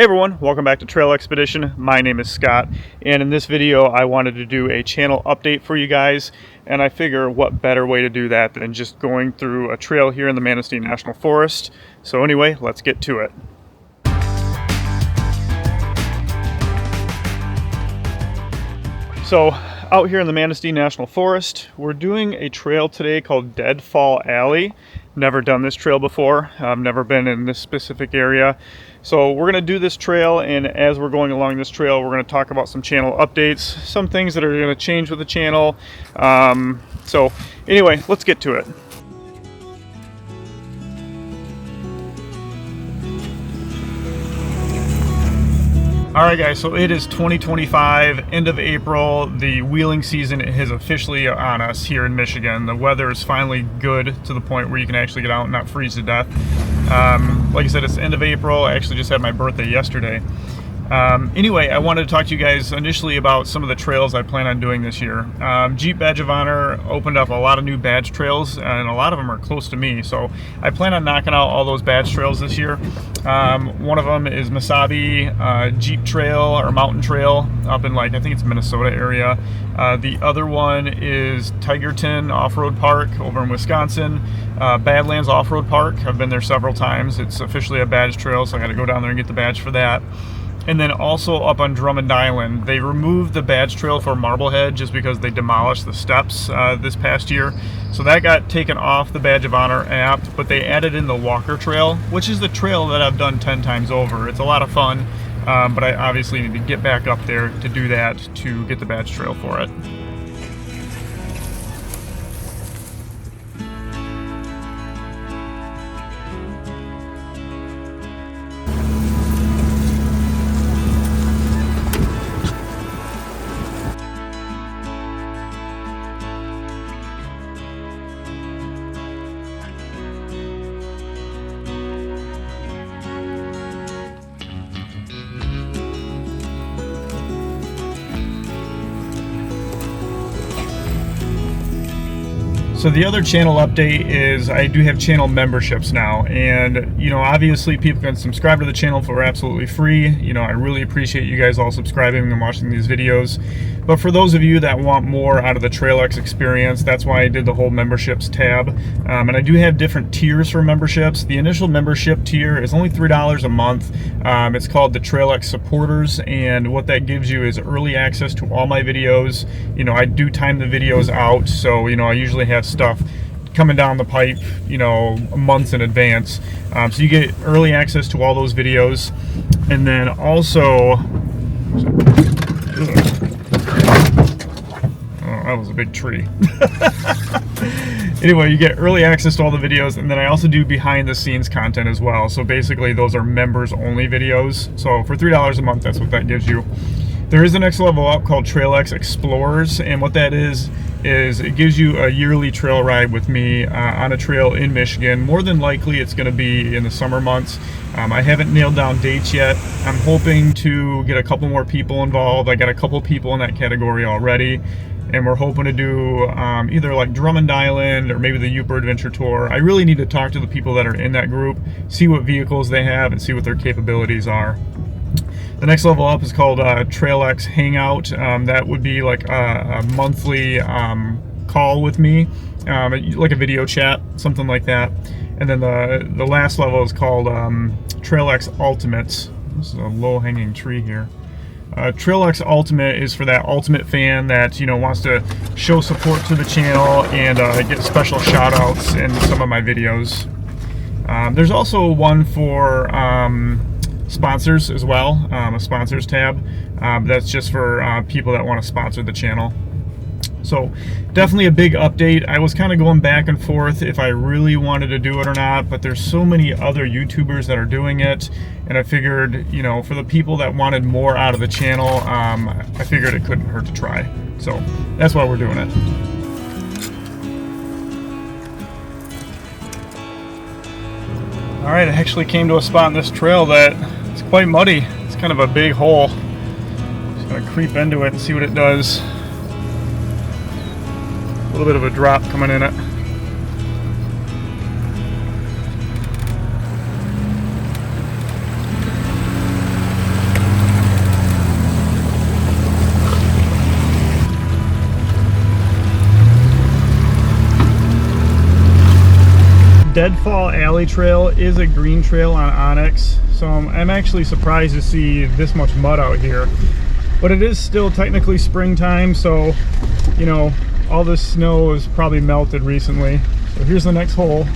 Hey everyone, welcome back to Trail Expedition. My name is Scott, and in this video I wanted to do a channel update for you guys, and I figure what better way to do that than just going through a trail here in the Manistee National Forest. So anyway, let's get to it. So out here in the Manistee National Forest, we're doing a trail today called Deadfall Alley. Never done this trail before. I've never been in this specific area. So we're going to do this trail, and as we're going along this trail, we're going to talk about some channel updates, some things that are going to change with the channel. So anyway, let's get to it. Alright guys, so it is 2025, end of April. The wheeling season is officially on us here in Michigan. The weather is finally good to the point where you can actually get out and not freeze to death. Like I said, it's the end of April. I actually just had my birthday yesterday. Anyway, I wanted to talk to you guys initially about some of the trails I plan on doing this year. Jeep Badge of Honor opened up a lot of new badge trails, and a lot of them are close to me, so I plan on knocking out all those badge trails this year. One of them is Mesabi Jeep Trail or Mountain Trail up in, I think it's Minnesota area. The other one is Tigerton Off-Road Park over in Wisconsin. Badlands Off-Road Park, I've been there several times. It's officially a badge trail, so I got to go down there and get the badge for that. And then also up on Drummond Island, they removed the badge trail for Marblehead just because they demolished the steps this past year. So that got taken off the Badge of Honor app, but they added in the Walker Trail, which is the trail that I've done 10 times over. It's a lot of fun, but I obviously need to get back up there to do that to get the badge trail for it. So the other channel update is I do have channel memberships now, and obviously people can subscribe to the channel for absolutely free. I really appreciate you guys all subscribing and watching these videos. But for those of you that want more out of the TrailX experience, that's why I did the whole memberships tab. And I do have different tiers for memberships. The initial membership tier is only $3 a month. It's called the TrailX Supporters, and what that gives you is early access to all my videos. I do time the videos out, so I usually have stuff coming down the pipe, months in advance. So you get early access to all those videos, and then also, that was a big tree. Anyway, you get early access to all the videos, and then I also do behind the scenes content as well. So basically those are members only videos. So for $3 a month, that's what that gives you. There is a next level up called TrailX Explorers, and what that is it gives you a yearly trail ride with me on a trail in Michigan. More than likely it's going to be in the summer months. I haven't nailed down dates yet. I'm hoping to get a couple more people involved. I got a couple people in that category already, and we're hoping to do either like Drummond Island or maybe the Uper Adventure Tour. I really need to talk to the people that are in that group, see what vehicles they have, and see what their capabilities are. The next level up is called TrailX Hangout. That would be like a monthly call with me, like a video chat, something like that. And then the last level is called TrailX Ultimates. This is a low-hanging tree here. TrailX Ultimate is for that ultimate fan that wants to show support to the channel and get special shout-outs in some of my videos. There's also one for sponsors as well, a sponsors tab. That's just for people that want to sponsor the channel. So definitely a big update. I was kind of going back and forth if I really wanted to do it or not, but there's so many other YouTubers that are doing it, and I figured, for the people that wanted more out of the channel, I figured it couldn't hurt to try. So that's why we're doing it. All right, I actually came to a spot in this trail that it's quite muddy. It's kind of a big hole. Just gonna creep into it and see what it does. A little bit of a drop coming in it. Deadfall Alley Trail is a green trail on Onyx, so I'm actually surprised to see this much mud out here. But it is still technically springtime, so you know, all this snow is probably melted recently. So here's the next hole.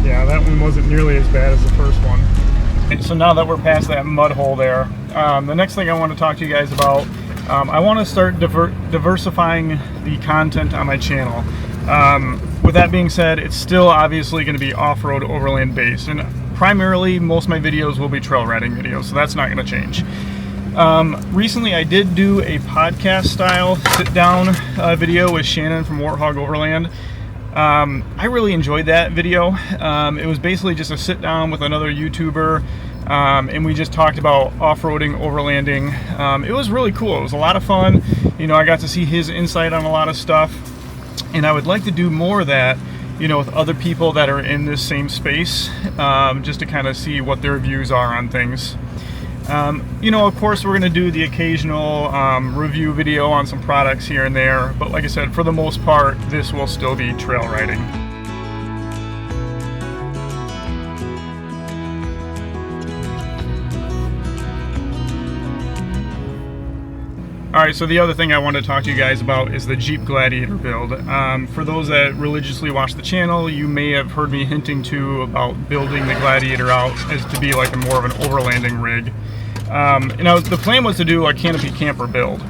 Yeah, that one wasn't nearly as bad as the first one. And so now that we're past that mud hole there, the next thing I want to talk to you guys about, I want to start diversifying the content on my channel. With that being said, it's still obviously going to be off-road overland based, and primarily most of my videos will be trail riding videos, so that's not going to change. Recently I did do a podcast style sit down video with Shannon from Warthog Overland. I really enjoyed that video. It was basically just a sit down with another YouTuber, and we just talked about off-roading, overlanding. It was really cool. It was a lot of fun. You know, I got to see his insight on a lot of stuff, and I would like to do more of that, you know, with other people that are in this same space, just to kind of see what their views are on things. You know, of course, we're going to do the occasional review video on some products here and there, but like I said, for the most part, this will still be trail riding. Alright, so the other thing I want to talk to you guys about is the Jeep Gladiator build. For those that religiously watch the channel, you may have heard me hinting to about building the Gladiator out as to be like more of an overlanding rig. You know, the plan was to do a canopy camper build.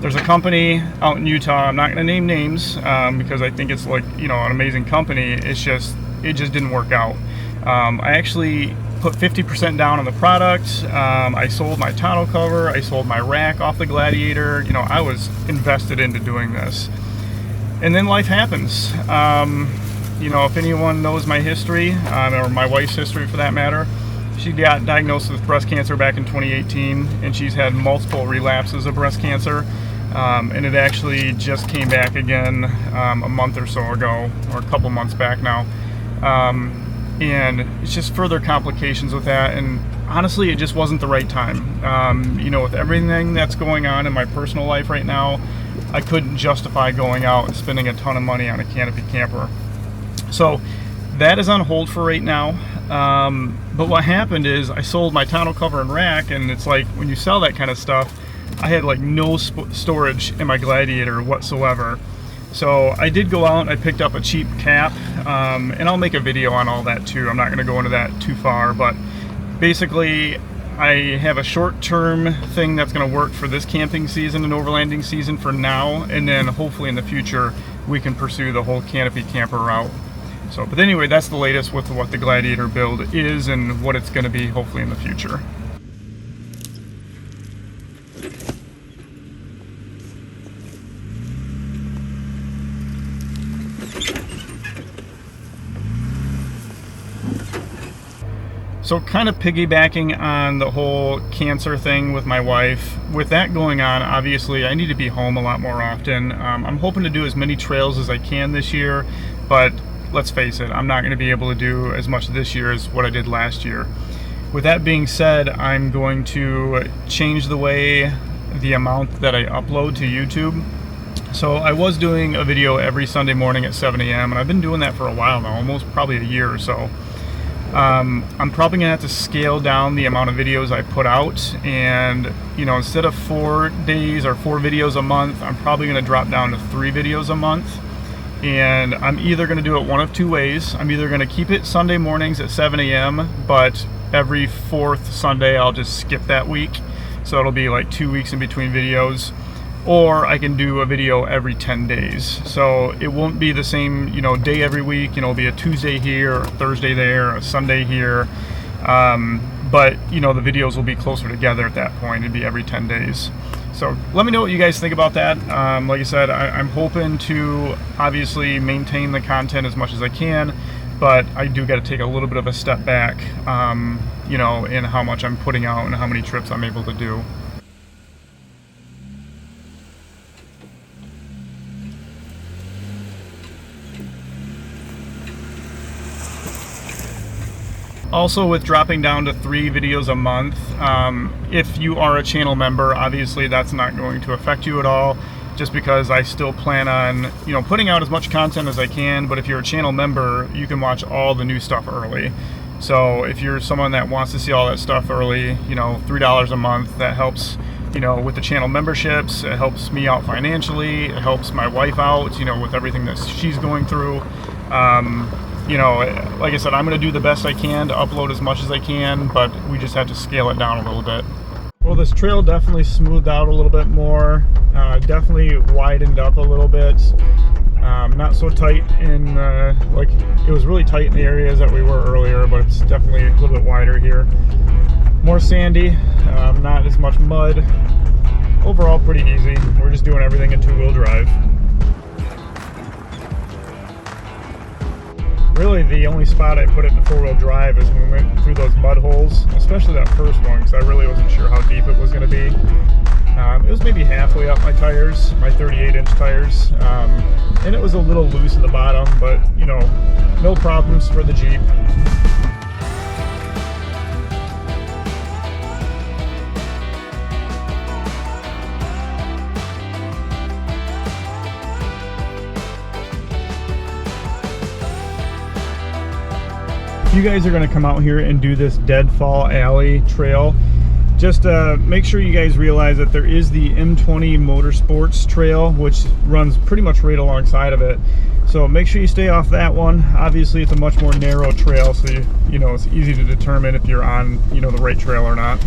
There's a company out in Utah, I'm not going to name names because I think it's like, you know, an amazing company. It just didn't work out. I actually put 50% down on the product. I sold my tonneau cover, I sold my rack off the Gladiator. You know, I was invested into doing this. And then life happens. You know, if anyone knows my history, or my wife's history for that matter, she got diagnosed with breast cancer back in 2018, and she's had multiple relapses of breast cancer. And it actually just came back again a month or so ago, or a couple months back now. And it's just further complications with that, and honestly it just wasn't the right time. You know, with everything that's going on in my personal life right now, I couldn't justify going out and spending a ton of money on a canopy camper. So that is on hold for right now. But what happened is I sold my tonneau cover and rack, and it's like when you sell that kind of stuff, I had like no storage in my Gladiator whatsoever. So I did go out and I picked up a cheap cap, and I'll make a video on all that too. I'm not going to go into that too far, but basically I have a short-term thing that's going to work for this camping season and overlanding season for now, and then hopefully in the future we can pursue the whole canopy camper route. So, but anyway, that's the latest with what the Gladiator build is and what it's going to be hopefully in the future. So kind of piggybacking on the whole cancer thing with my wife, with that going on, obviously I need to be home a lot more often. I'm hoping to do as many trails as I can this year, but let's face it, I'm not going to be able to do as much this year as what I did last year. With that being said, I'm going to change the way, the amount that I upload to YouTube. So I was doing a video every Sunday morning at 7 a.m. and I've been doing that for a while now, almost probably a year or so. I'm probably gonna have to scale down the amount of videos I put out, and you know, instead of 4 days or 4 videos a month, I'm probably gonna drop down to 3 videos a month. And I'm either gonna do it one of 2 ways. I'm either gonna keep it Sunday mornings at 7 a.m. but every 4th Sunday I'll just skip that week, so it'll be like 2 weeks in between videos. Or I can do a video every 10 days. So it won't be the same, you know, day every week. You know, it'll be a Tuesday here, a Thursday there, a Sunday here. But, you know, the videos will be closer together at that point. It'd be every 10 days. So let me know what you guys think about that. Like I said, I'm hoping to obviously maintain the content as much as I can, but I do got to take a little bit of a step back, you know, in how much I'm putting out and how many trips I'm able to do. Also, with dropping down to 3 videos a month, if you are a channel member, obviously that's not going to affect you at all, just because I still plan on, putting out as much content as I can. But if you're a channel member, you can watch all the new stuff early. So if you're someone that wants to see all that stuff early, $3 a month, that helps, with the channel memberships. It helps me out financially. It helps my wife out, with everything that she's going through. Like I said, I'm going to do the best I can to upload as much as I can, but we just have to scale it down a little bit. Well, this trail definitely smoothed out a little bit more, definitely widened up a little bit. Not so tight in, like it was really tight in the areas that we were earlier, but it's definitely a little bit wider here. More sandy, not as much mud. Overall, pretty easy. We're just doing everything in 2-wheel drive. Really, the only spot I put it in the 4-wheel drive is when we went through those mud holes, especially that first one, because I really wasn't sure how deep it was going to be. It was maybe halfway up my tires, my 38-inch tires, and it was a little loose at the bottom, but, no problems for the Jeep. If you guys are going to come out here and do this Deadfall Alley trail, just make sure you guys realize that there is the M20 Motorsports trail, which runs pretty much right alongside of it. So make sure you stay off that one. Obviously, it's a much more narrow trail, so it's easy to determine if you're on the right trail or not.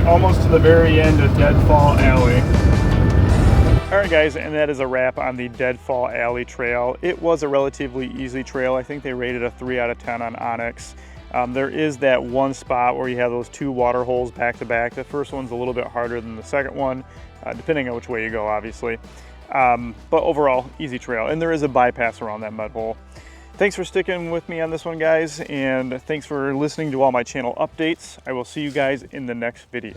Almost to the very end of Deadfall Alley. Alright guys, and that is a wrap on the Deadfall Alley trail. It was a relatively easy trail. I think they rated a 3 out of 10 on Onyx. There is that one spot where you have those 2 water holes back to back. The first one's a little bit harder than the second one, depending on which way you go, obviously. But overall, easy trail. And there is a bypass around that mud hole. Thanks for sticking with me on this one, guys, and thanks for listening to all my channel updates. I will see you guys in the next video.